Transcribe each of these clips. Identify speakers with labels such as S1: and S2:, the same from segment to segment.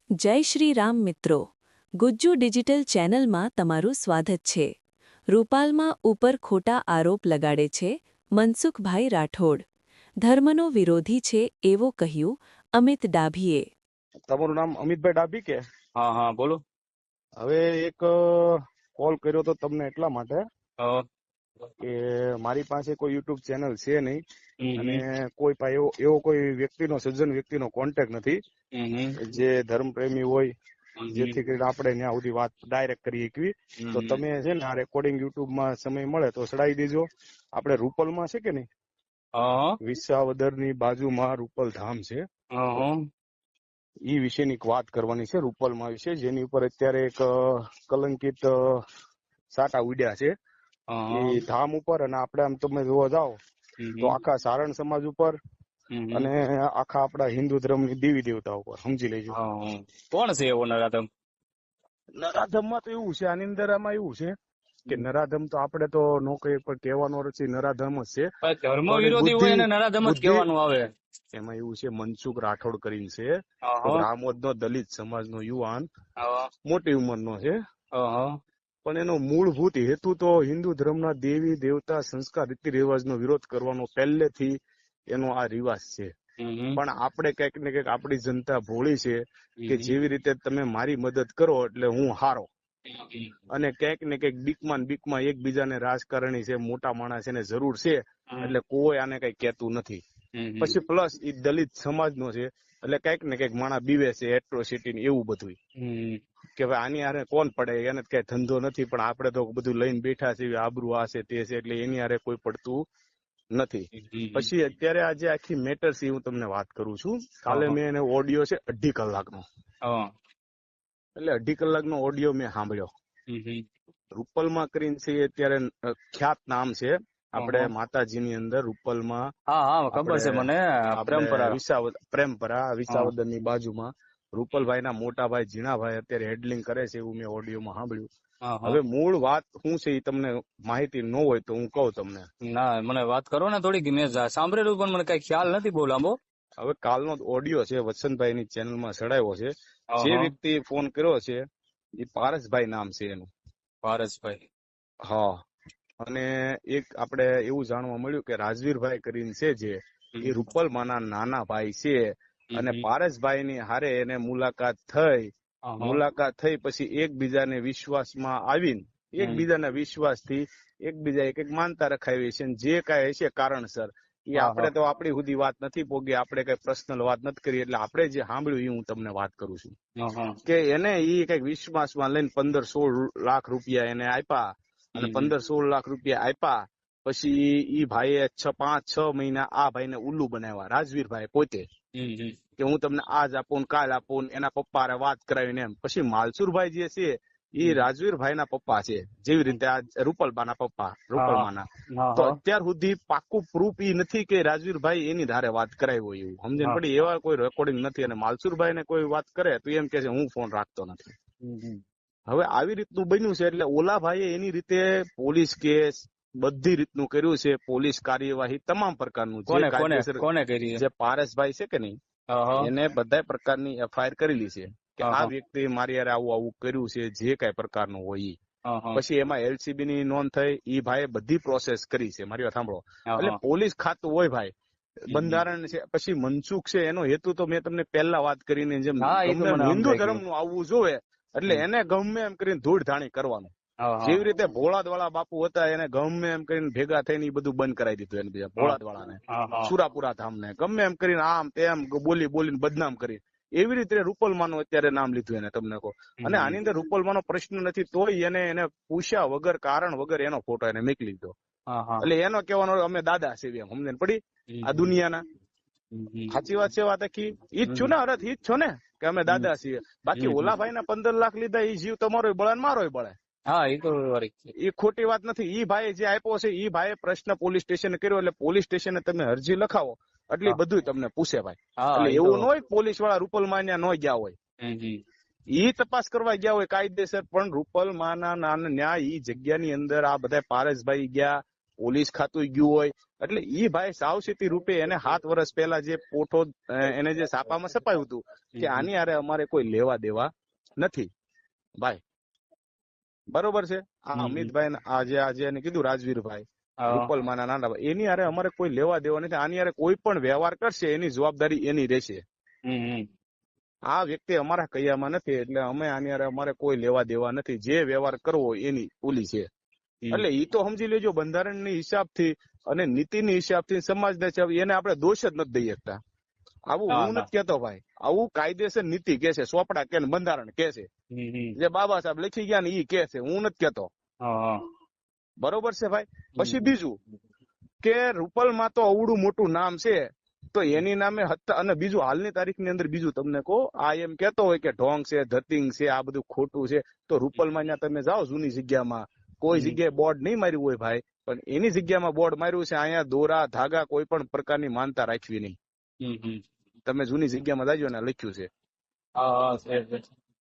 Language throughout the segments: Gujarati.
S1: જય શ્રી રામ મિત્રો, ગુજ્જુ ડિજિટલ ચેનલમાં તમારું સ્વાગત છે. રૂપાલમાં ઉપર ખોટા આરોપ લગાડે છે મનસુખભાઈ રાઠોડ. ધર્મનો વિરોધી છે એવું કહ્યું અમિત ડાભીએ.
S2: તમારું નામ અમિતભાઈ ડાભી કે?
S3: હા હા બોલો.
S2: હવે એક કોલ કર્યો તો તમને એટલા માટે
S3: હા.
S2: કે મારી પાસે કોઈ યુટ્યુબ ચેનલ છે નહીં
S3: હમ
S2: અને કોઈ પાસે એવો કોઈ વ્યક્તિનો સજ્જન વ્યક્તિનો કોન્ટેક્ટ નથી જે ધર્મપ્રેમી હોય, જેથી કરીને આપણે ત્યાં સુધી વાત ડાયરેક્ટ કરી શકીએ. તો તમે છે ને આ રેકોર્ડિંગ યુટ્યુબમાં સમય મળે તો ચડાવી દેજો. આપણે રૂપલમાં છે કે નહીં,
S3: હા
S2: વિસાવદરની બાજુમાં રૂપલ ધામ છે,
S3: હા
S2: ઈ વિશેની એક વાત કરવાની છે રૂપલમાં વિશે, જેની ઉપર અત્યારે એક કલંકિત સાટા ઉડ્યા છે એ ધામ ઉપર. અને આપણે આમ તમે જોવા જાઓ તો આખા સારણ સમાજ ઉપર અને આખા આપણા હિન્દુ ધર્મની દેવી દેવતા ઉપર સમજી લેજો.
S3: કોણ છે એવો નરાધમ?
S2: નરાધમમાં તો એવું છે, આની અંદર આમાં એવું છે કે નરાધમ તો આપણે તો નો કહીએ પણ કહેવાનો અર્થ નરાધમ જ છે.
S3: ધર્મ વિરોધી હોય અને નરાધમ જ કહેવાનું આવે.
S2: એમાં એવું છે, મનસુખ રાઠોડ કરીને છે, રામોદ નો દલિત સમાજ નો યુવાન, મોટી ઉંમરનો છે, પણ એનો મૂળભૂત હેતુ તો હિન્દુ ધર્મના દેવી દેવતા સંસ્કાર રીતિ રિવાજનો વિરોધ કરવાનો પહેલેથી એનો આ રિવાજ છે. પણ આપણે કંઈક ને કંઈક આપણી જનતા ભોળી છે કે જેવી રીતે તમે મારી મદદ કરો એટલે હું હારો, અને ક્યાંક ને ક્યાંક બીકમાં એકબીજાને રાજકારણી છે, મોટા માણસ એને જરૂર છે એટલે કોઈ આને કઈ કહેતું નથી. પછી પ્લસ એ દલિત સમાજનો છે એટલે કઈક ને કઈક માણસ બીવે છે, એટ્રોસિટી ને એવું બધું કે ભાઈ આની હારે કોણ પડે, એને કઈ ધંધો નથી, પણ આપણે તો બધું લઈને બેઠા છીએ, આબરૂ આ છે તે છે, એટલે એની હારે કોઈ પડતું નથી. પછી અત્યારે આજે આખી મેટર છે હું તમને વાત કરું છું. કાલે મેં એને ઓડિયો છે 2.5 કલાકનો, એટલે 2.5 કલાકનો ઓડિયો મેં સાંભળ્યો. રૂપલમાં કરીને છે અત્યારે ખ્યાત નામ છે આપણે માતાજીની અંદર રૂપલમાં.
S3: ખબર છે મને.
S2: પ્રેમપરા વિસાવદરની બાજુમાં રૂપલભાઈ ના મોટા ભાઈ જીણાભાઈ અત્યારે હેડલિંગ કરે છે એવું મેં ઓડિયોમાં સાંભળ્યું. હવે મૂળ વાત શું છે એ તમને માહિતી ન હોય તો હું કહું તમને.
S3: ના, મને વાત કરો ને થોડીક. મેં સાંભળેલું પણ મને કઈ ખ્યાલ નથી બહુ લાંબો.
S2: હવે કાલનો ઓડિયો છે, વસંતભાઈ ની ચેનલમાં ચડાવ્યો છે. જે વ્યક્તિ ફોન કર્યો છે એ પારસભાઈ નામ છે એનું.
S3: પારસભાઈ?
S2: હા. અને એક આપણે એવું જાણવા મળ્યું કે રાજવીરભાઈ કરીને છે જે એ રૂપલમાના નાના ભાઈ છે, અને પારસભાઈ ની હારે એને મુલાકાત થઈ પછી એકબીજાને વિશ્વાસમાં આવીને એકબીજાના વિશ્વાસથી એકબીજા એક માનતા રખાવી છે. જે કાંઈ હશે કારણસર એ આપણે તો આપણી સુધી વાત નથી પોગી, આપણે કઈ પર્સનલ વાત નથી કરી, એટલે આપણે જે સાંભળ્યું એ હું તમને વાત કરું છું કે એને એ કઈક વિશ્વાસમાં લઈને 15-16 લાખ રૂપિયા એને આપ્યા, અને 15-16 લાખ રૂપિયા આપ્યા પછી ઈ ભાઈએ 5-6 મહિના આ ભાઈને ઉલ્લુ બનાવ્યા, રાજવીરભાઈ પોતે, કે હું તમને આજ આપું ને કાલ આપું, એના પપ્પા વાત કરાવીને એમ. પછી માલસુરભાઈ જે છે એ રાજવીરભાઈ ના પપ્પા છે, જેવી રીતે આ રૂપલબાના પપ્પા રૂપલમાના. તો અત્યાર સુધી પાક્કું પ્રૂફ એ નથી કે રાજવીરભાઈ એની ધારે વાત કરાવી હોય એવું સમજણ પડી. એવા કોઈ રેકોર્ડિંગ નથી, અને માલસુરભાઈ ને કોઈ વાત કરે તો એમ કે છે હું ફોન રાખતો નથી. હવે આવી રીતનું બન્યું છે એટલે ઓલા ભાઈએ એની રીતે પોલીસ કેસ બધી રીતનું કર્યું છે, પોલીસ કાર્યવાહી તમામ પ્રકારનું જે પારસભાઈ છે કે નહીં એને બધા પ્રકારની એફઆઈઆર કરેલી છે કે આ વ્યક્તિ મારી યાર આવું કર્યું છે, જે કઈ પ્રકારનું હોય. પછી એમાં એલસીબી ની નોંધ થઈ, ઈ ભાઈ બધી પ્રોસેસ કરી છે. મારી વાત સાંભળો, એટલે પોલીસ ખાતું હોય ભાઈ, બંધારણ છે. પછી મનસુખ છે એનો હેતુ તો મેં તમને પહેલા વાત કરીને જેમ હિન્દુ ધર્મ નું આવવું જોવે એટલે એને ગમે એમ કરીને ધૂળ ધાણી કરવાનું. જેવી રીતે ભોળાદ વાળા બાપુ હતા એને ગમે એમ કરીને ભેગા થઈને એ બધું બંધ કરાવી દીધું એને, બીજા ભોળાદ વાળાને, સુરાપુરા ધામને ગમે એમ કરીને આમ તેમ બોલીને બદનામ કરી. એવી રીતે રૂપલમાનું અત્યારે નામ લીધું એને, તમને કહો. અને આની અંદર રૂપલમાનો પ્રશ્ન નથી તોય એને પૂછ્યા વગર કારણ વગર એનો ફોટો એને મોકલી દીધો. એટલે એનો કહેવાનો અમે દાદા છે એમ સમજણ પડી આ દુનિયાના. સાચી વાત છે વાત આખી ઈ જ છું ને, અરથ ઈ જ છો ને કે અમે દાદા છીએ. બાકી ઓલા ભાઈ ના 15 લાખ લીધા એ જીવ તમારો બળે ને મારો બળે, એ ખોટી વાત નથી. ઈ ભાઈ જે આપ્યો છે ઈ ભાઈ પ્રશ્ન પોલીસ સ્ટેશન કર્યો, એટલે પોલીસ સ્ટેશને તમે અરજી લખાવો એટલે બધું તમને પૂછે ભાઈ. એટલે એવું ન હોય પોલીસ વાળા રૂપલમાં ન ગયા હોય, ઈ તપાસ કરવા ગયા હોય કાયદેસર. પણ રૂપલમાના ન્યાય ઈ જગ્યાની અંદર આ બધા પારસભાઈ ગયા, પોલીસ ખાતું ગયું હોય, એટલે ઈ ભાઈ સાવચેતી રૂપે એને 7 વર્ષ પહેલા જે ફોટો એને જે છાપામાં છપાયું હતું કે આની હારે અમારે કોઈ લેવા દેવા નથી ભાઈ, બરોબર છે. આ અમિતભાઈ આજે એને કીધું રાજવીરભાઈ રૂપલમાના નાના ભાઈ, એની હારે અમારે કોઈ લેવા દેવા નથી. આની હારે કોઈ પણ વ્યવહાર કરશે એની જવાબદારી એની રહેશે. આ વ્યક્તિ અમારા કૈયામાં નથી, એટલે અમે આની હારે અમારે કોઈ લેવા દેવા નથી. જે વ્યવહાર કરવો એની ઓલી છે. એટલે ઈ તો સમજી લેજો, બંધારણની હિસાબથી અને નીતિની હિસાબથી સમાજના હિસાબ એને આપણે દોષ જ નથી દઈ શકતા. આવું હું નથી કેતો ભાઈ, આવું કાયદેસર નીતિ કે છે, ચોપડા કે બંધારણ કે છે, જે બાબા સાહેબ લખી ગયા ને ઈ કે છે, હું નથી કેતો. બરોબર છે ભાઈ. પછી બીજું કે રૂપલમાં તો અવડું મોટું નામ છે, તો એની નામે અને બીજું હાલની તારીખની અંદર બીજું તમને કહો, આ એમ કેતો હોય કે ઢોંગ છે, ધતિંગ છે, આ બધું ખોટું છે, તો રૂપલમાં ત્યાં તમે જાઓ જૂની જગ્યામાં, કોઈ જગ્યાએ બોર્ડ નહીં માર્યું હોય ભાઈ, પણ એની જગ્યામાં બોર્ડ માર્યું છે, અહીંયા દોરા ધાગા કોઈ પણ પ્રકારની માનતા રાખવી નહીં. તમે જૂની જગ્યામાં જાજો ને લખ્યું છે.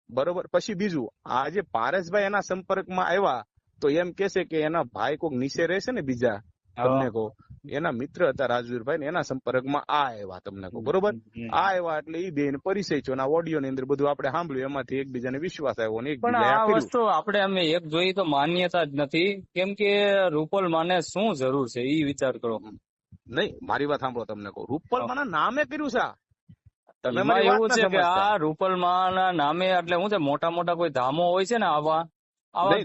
S2: બરોબર. પછી બીજું, આ જે પારેશભાઈ એના સંપર્કમાં આવ્યા તો એમ કે છે કે એના ભાઈ કોઈક નીચે રહેશે ને બીજા, તમને કહો એના મિત્ર હતા રાજવીરભાઈ ને એના સંપર્કમાં આ આવ્યા, તમને કહો બરોબર. આ આવ્યા એટલે ઈ બેન પરિચય છો, ઓડિયો ની અંદર બધું આપણે સાંભળ્યું, એમાંથી એકબીજાને વિશ્વાસ આવ્યો ને
S3: પણ આ વસ્તુ આપણે અમે એક જોઈ તો માન્યતા જ નથી, કેમ કે રૂપલમાને શું જરૂર છે ઈ વિચાર કરો.
S2: નહીં, મારી વાત સાંભળો, તમને કહું રૂપલમાના નામે કર્યું છે.
S3: એમાં એવું છે કે આ રૂપલમાના નામે એટલે શું છે, મોટા મોટા કોઈ ધામો હોય છે ને, આવા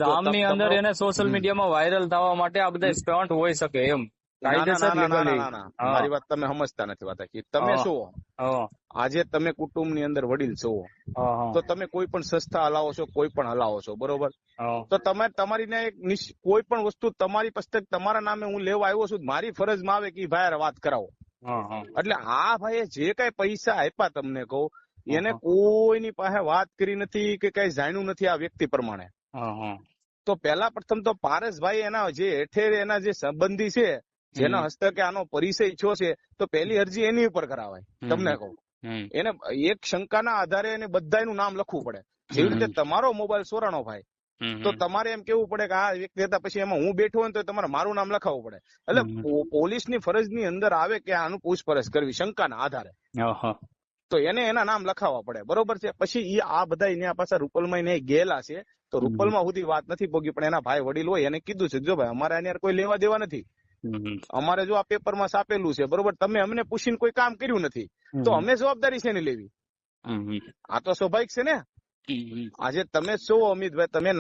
S3: ધામની અંદર એને સોશિયલ મીડિયામાં વાયરલ થવા માટે આ બધા સ્ટન્ટ હોઈ શકે એમ.
S2: મારી વાત તમે સમજતા નથી. વાત તમે શું આજે તમે કુટુંબની અંદર વડીલ છો, તો તમે કોઈ પણ સંસ્થા હલાવો છો, કોઈ પણ હલાવો છો, બરોબર. તો તમે તમારી એક કોઈ પણ વસ્તુ તમારી પુસ્તક તમારા નામે હું લેવા આવ્યો છું, મારી ફરજમાં આવે કે ભાઈ વાત કરાવો. એટલે આ ભાઈ જે કઈ પૈસા આપ્યા તમને કહું, એને કોઈની પાસે વાત કરી નથી કે કઈ જાણ્યું નથી આ વ્યક્તિ પ્રમાણે. તો પેલા પ્રથમ તો પારેશભાઈ એના જે હેઠે એના જે સંબંધી છે, જેના હસ્તકે આનો પરિચય થયો છે, તો પહેલી અરજી એની ઉપર કરાવાય. તમને કહું, એને એક શંકાના આધારે એને બધાનું નામ લખવું પડે. જેવી રીતે તમારો મોબાઈલ ચોરાણો ભાઈ, તો તમારે એમ કેવું પડે કે આ વ્યક્તિ હતા, પછી એમાં હું બેઠો હોય તો તમારે મારું નામ લખાવવું પડે. એટલે પોલીસની ફરજની અંદર આવે કે આનું પૂછપરછ કરવી શંકાના આધારે, તો એને એના નામ લખાવવા પડે, બરોબર છે. પછી આ બધા એના પાછા રૂપલમાં એને ગયેલા છે, તો રૂપલમાં સુધી વાત નથી પહોંચી, પણ એના ભાઈ વડીલ હોય એને કીધું છે જો ભાઈ અમારે આની કોઈ લેવા દેવા નથી, અમારે જો આ પેપરમાં છાપેલું છે, બરોબર, તમે અમને પૂછીને કોઈ કામ કર્યું નથી, તો અમે જવાબદારી છે ને લેવી. આ તો સ્વાભાવિક છે ને. આજે તમે છો અમિતભાઈ, તમે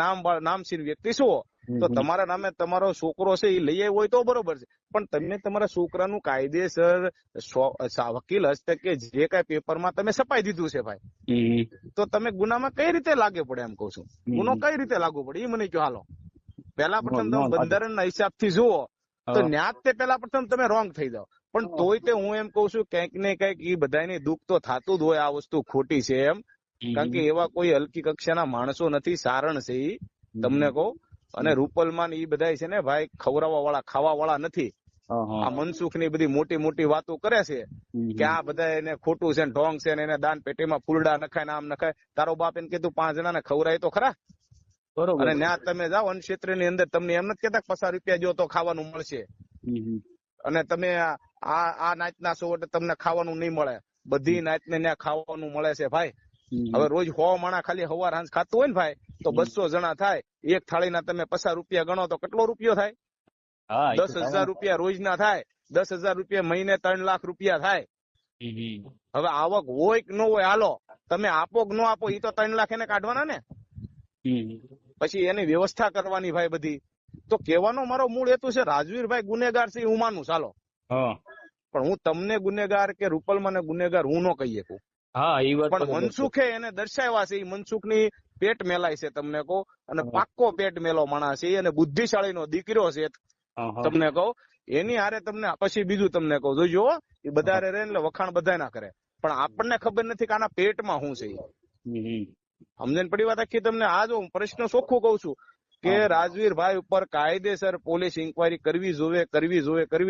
S2: નામશીલ વ્યક્તિ છો, તો તમારા નામે તમારો છોકરો છે એ લઈ આવ્યો હોય તો બરોબર છે, પણ તમે તમારા છોકરાનું કાયદેસર વકીલ હસ્તકે જે કઈ પેપરમાં તમે છપાઈ દીધું છે ભાઈ, તો તમે ગુનામાં કઈ રીતે લાગે પડે, એમ કઉ છું, ગુનો કઈ રીતે લાગુ પડે એ મને કહો. હાલો, પેલા પ્રથમ તમે બંધારણના હિસાબથી જુઓ તો ન્યાજ તે પેલા પ્રથમ તમે રોંગ થઈ જાઓ, પણ તોય તે હું એમ કઉ છું ક્યાંક ને ક્યાંક એ બધાને દુઃખ તો થતું જ હોય, આ વસ્તુ ખોટી છે એમ. કારણ કે એવા કોઈ હલકી કક્ષાના માણસો નથી, સારણ છે ઈ, તમને કહું. અને રૂપલમાન ઈ બધા છે ને ભાઈ, ખવડાવવા વાળા ખાવા વાળા નથી. આ મનસુખ ની બધી મોટી મોટી વાતો કરે છે કે આ બધા એને ખોટું છે, ઢોંગ છે, એને દાન પેટીમાં ફૂલડા નખાય ને આમ નખાય. તારો બાપ એને કીધું 5 જણાને ખવડાય તો ખરા. અને ત્યાં તમે જાઓ અન્ન ક્ષેત્ર ની અંદર, તમને એમ નથી કેતા 50 રૂપિયા જો તો ખાવાનું મળશે, અને તમે આ નાચના છો એટલે તમને ખાવાનું નહીં મળે. બધી નાચને ત્યાં ખાવાનું મળે છે ભાઈ. હવે રોજ 100 માણા ખાલી સવાર સાંજ ખાતું હોય ને ભાઈ, તો 200 જણા થાય, એક થાળીના તમે 50 રૂપિયા ગણો તો કેટલો રૂપિયો થાય? 10,000 રૂપિયા રોજના થાય. 10,000 રૂપિયા મહિને 3 લાખ રૂપિયા થાય. હવે આવક હોય કે ન હોય, હાલો તમે આપો કે ન આપો, એ તો 3 લાખ એને કાઢવાના ને. પછી એની વ્યવસ્થા કરવાની ભાઈ બધી. તો કહેવાનો મારો મૂળ હેતુ છે, રાજવીરભાઈ ગુનેગાર છે હું માનું, ચાલો, પણ હું તમને ગુનેગાર કે રૂપલમાને ગુનેગાર હું ન કહી શકું. પણ મનસુખે એને દર્શાવ્યા છે, એ મનસુખ ની પેટ મેલાય છે, તમને કહો, અને પાક્કો પેટ મેલો માણસ છે, અને બુદ્ધિશાળી નો દીકરો છે, તમને કહો. એની હારે તમને પછી બીજું તમને કહું, જોજો એ બધા રહે એટલે વખાણ બધા ના કરે, પણ આપણને ખબર નથી કે આના પેટમાં શું છે. સમજણ પડી વાત આખી તમને? આ જો હું પ્રશ્ન ચોખ્ખું કઉ છું કે રાજવીરભાઈ ઉપર કાયદેસર પોલીસ ઇન્કવાયરી કરવી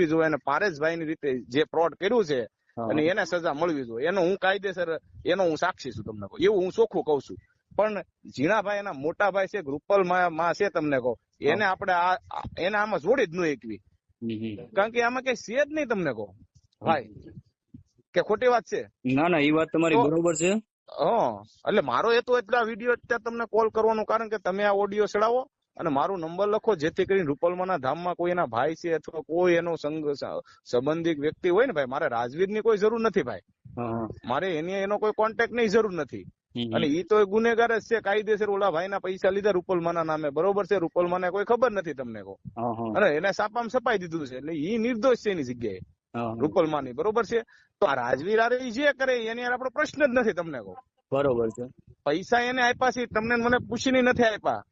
S2: જોઈએ, અને પારેશભાઈ ની રીતે જે ફ્રોડ કર્યું છે અને એને સજા મળવી જોઈએ, એનો હું કાયદેસર એનો હું સાક્ષી છું, તમને કહું, એવું હું ચોખ્ખું કઉ છું. પણ ઝીણાભાઈ એના મોટા ભાઈ છે, રૂપલમાં છે, તમને કહું, એને આપણે એને આમાં જોડી જ ન એકવી. કારણ કે આમાં કઈ છે જ નહીં તમને કહો ભાઈ, કે ખોટી વાત છે?
S3: ના ના, એ વાત તમારી
S2: તો-
S3: બરોબર છે.
S2: એટલે મારો હેતુ એટલે આ વિડીયો અત્યારે તમને કોલ કરવાનું કારણ કે તમે આ ઓડિયો ચડાવો અને મારો નંબર લખો, જેથી કરીને રૂપલમાના ધામમાં કોઈ એના ભાઈ છે અથવા કોઈ એનો સંબંધિત વ્યક્તિ હોય ને ભાઈ, મારે રાજવીરની કોઈ જરૂર નથી ભાઈ,
S3: હા,
S2: મારે એનો કોઈ કોન્ટેક્ટ ની જરૂર નથી.
S3: હમ.
S2: અને ઈ તો ગુનેગાર જ છે, કાયદેસર ઓલા ભાઈના પૈસા લીધા રૂપલમાના નામે, બરોબર છે? રૂપલમાને કોઈ ખબર નથી તમને કહો,
S3: હા, હા,
S2: અને એને સાપામાં સપાઈ દીધું છે, એટલે ઈ નિર્દોષ છે એની જગ્યાએ,
S3: હા,
S2: રૂપલમાની, બરોબર છે? તો આ રાજવીર આરે ઈ જે કરે એની હારે આપણો પ્રશ્ન જ નથી તમને કહો.
S3: બરોબર છે.
S2: પૈસા એને આપ્યા છે, તમને ને મને પૂછીને નથી આપ્યા.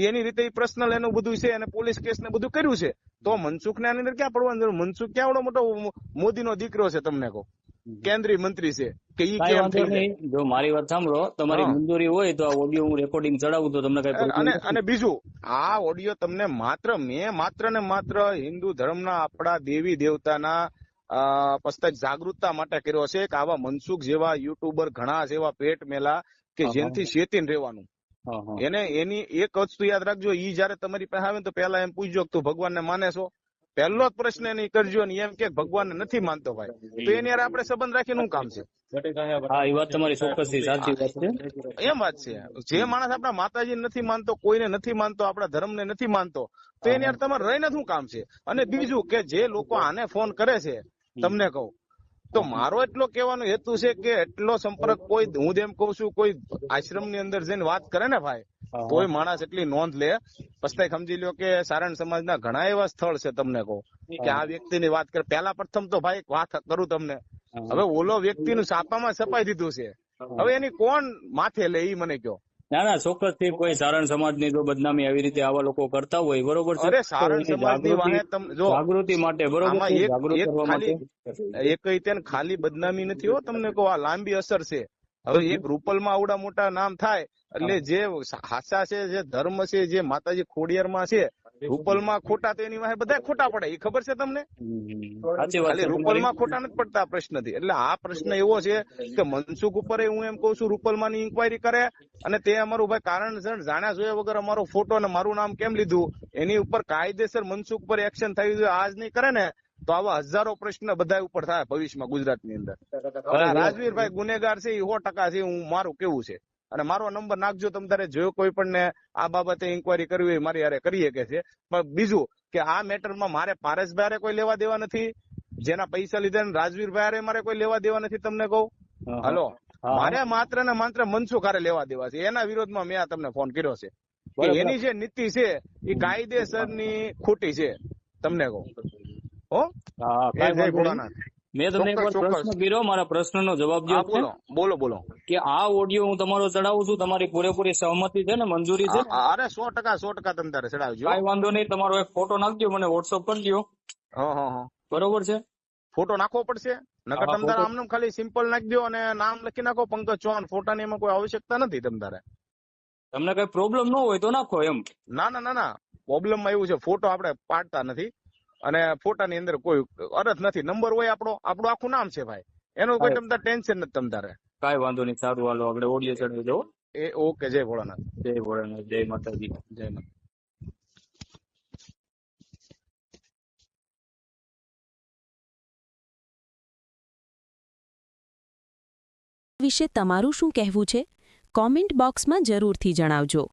S2: એની રીતે પર્સનલ એનું બધું છે, અને પોલીસ કેસ ને બધું કર્યું છે. તો મનસુખ ને આની અંદર ક્યાં પડવાનું જરૂર? મનસુખ ક્યાં મોટો મોદીનો દીકરો છે તમને કહો, કેન્દ્રીય મંત્રી છે, કે ઈ
S3: કાંઈ
S2: કેમ
S3: વાંધો
S2: થઈ જાય?
S3: નહીં. જો મારી વાત સાંભળો, તમારી
S2: હા.
S3: મંજૂરી હોય તો આ ઓડિયો હું રેકોર્ડિંગ ચડાવું તો તમને કઈ
S2: અને અને બીજું, આ ઓડિયો તમને મેં માત્ર ને માત્ર હિન્દુ ધર્મના આપણા દેવી દેવતાના પસ્તક જાગૃતતા માટે કર્યો છે, કે આવા મનસુખ જેવા યુટ્યુબર ઘણા જેવા પેટ મેલા કે
S3: હા, હા.
S2: જેનથી શેતીને રહેવાનું.
S3: હા, હા.
S2: એને એની એક વસ્તુ યાદ રાખજો, ઈ જયારે તમારી પાસે આવે ને તો પહેલા એમ પૂછજો કે તું ભગવાનને માને છો? પહેલો જ પ્રશ્ન એની કરજો ને એમ કે ભગવાનને નથી માનતો ભાઈ, તો એની હારે આપણે સંબંધ રાખીને શું કામ છે?
S3: હા, એ વાત તમારી ચોક્કસથી સાચી વાત છે.
S2: એમ વાત છે. જે માણસ આપણા માતાજી નથી માનતો, કોઈને નથી માનતો, આપણા ધર્મને નથી માનતો, તો એની હારે તમારે રહીને શું કામ છે? અને બીજું કે જે લોકો આને ફોન કરે છે, તમને કહું તો મારો એટલો કહેવાનો હેતુ છે કે એટલો સંપર્ક કોઈ, હું એમ કઉ છું, કોઈ આશ્રમની અંદર જઈને વાત કરે ને ભાઈ, કોઈ માણસ એટલી નોંધ લે. પસ્તાય સમજી લ્યો કે સારણ સમાજના ઘણા એવા સ્થળ છે તમને કહું કે આ વ્યક્તિની વાત કરે. પહેલા પ્રથમ તો ભાઈ એક વાત કરું તમને, હવે ઓલો વ્યક્તિનું છાપામાં છપાઈ દીધું છે, હવે એની કોણ માથે લે ઈ મને કહો.
S3: ના ના, ચોક્કસથી કોઈ સારણ સમાજની જો બદનામી આવી રીતે આવા લોકો કરતા હોય, બરોબર છે,
S2: અરે
S3: તો
S2: સારણ
S3: એની
S2: સમાજની વાહે તમે જો
S3: જાગૃતિ માટે, બરોબર
S2: આમાં
S3: છે,
S2: એક
S3: જાગૃત
S2: એક
S3: કરવા માટે.
S2: ખાલી એક રીતે ખાલી બદનામી નથી હો, તમને કહો આ લાંબી અસર છે. હવે એક રૂપલમાં આવડા મોટા નામ થાય એટલે જે હાસા છે, જે ધર્મ છે, જે માતાજી ખોડિયારમાં છે, રૂપલમાં ખોટા તો એની વાહે બધા ખોટા પડે, એ ખબર છે તમને?
S3: સાચી વાત
S2: ખાલી
S3: છે
S2: રૂપલમાં
S3: તમારી.
S2: ખોટા નથી પડતા આ પ્રશ્નથી. એટલે આ પ્રશ્ન એવો છે કે મનસુખ ઉપર હું એમ કઉ છું રૂપલમાંની ઇન્કવાયરી કરે, અને તે અમારું ભાઈ કારણસર જાણ્યા જોયા વગર અમારો ફોટો અને મારું નામ કેમ લીધું, એની ઉપર કાયદેસર મનસુખ પર એક્શન થવી જોઈએ. આજ નહીં કરે ને તો આવા હજારો પ્રશ્ન બધા ઉપર થાય ભવિષ્યમાં ગુજરાતની અંદર. હવે આ રાજવીરભાઈ ગુનેગાર છે, એ 100% છે, હું મારું કેવું છે. અને મારો નંબર નાખજો, તમે તારે જો કોઈ પણ ને આ બાબતે ઇન્કવાયરી કરવી હોય મારી હારે કરી શકે છે. પણ બીજું કે આ મેટરમાં મારે પારેશભાઈ હારે કોઈ લેવા દેવા નથી, જેના પૈસા લીધા ને રાજવીરભાઈ હારે મારે કોઈ લેવા દેવા નથી તમને કહું. હલો, મારે માત્ર ને માત્ર મનસુખ હારે લેવા દેવા છે, એના વિરોધમાં મેં આ તમને ફોન કર્યો છે કે એની જે નીતિ છે એ કાયદેસરની ખોટી છે તમને કહું. હો,
S3: હા,
S2: એ
S3: કાંઈ
S2: જય
S3: વાંધો નહીં.
S2: ભોળાનાથ.
S3: મેં તમને એક વાર
S2: ચોક્કસ,
S3: પ્રશ્ન કર્યો, મારા પ્રશ્નનો જવાબ
S2: હા,
S3: જો છે
S2: બોલો.
S3: કે આ ઓડિયો હું તમારો ચડાવું છું, તમારી પૂરેપૂરી સહમતિ છે ને, મંજૂરી છે?
S2: અરે 100% તમે તારે ચડાવજો.
S3: કાંઈ વાંધો નહીં, તમારો એક ફોટો નાખજો, મને વોટ્સઅપ કરજો,
S2: હા.
S3: બરોબર છે?
S2: ફોટો નાખવો પડશે, નકર
S3: હા,
S2: તમે તારે
S3: ફોટો.
S2: આમને ખાલી સિમ્પલ નાખી દો અને નામ લખી નાખો પંકજ ચૌહાણ. ફોટાની એમાં કોઈ આવશ્યકતા નથી તમે તારે.
S3: તમને કઈ પ્રોબ્લેમ ન હોય તો નાખો એમ.
S2: ના, પ્રોબ્લેમમાં એવું છે ફોટો આપણે પાડતા નથી, અને ફોટાની અંદર કોઈ અરજ નથી. નંબર હોય આપણું આખું નામ છે ભાઈ, એનું કોઈ તમ તારે ટેન્શન નથી તમ તારે.
S3: કાંઈ વાંધો નહીં, સારું, હાલો આપણે ઓડિયો ચડાવી દો.
S2: એ ઓકે, જય ભોળાનાથ.
S3: જય ભોળાનાથ, જય માતાજી.
S2: જય માતા.
S1: વિશે તમારું શું કહેવું છે? કોમેન્ટ બોક્સમાં જરૂરથી જણાવજો.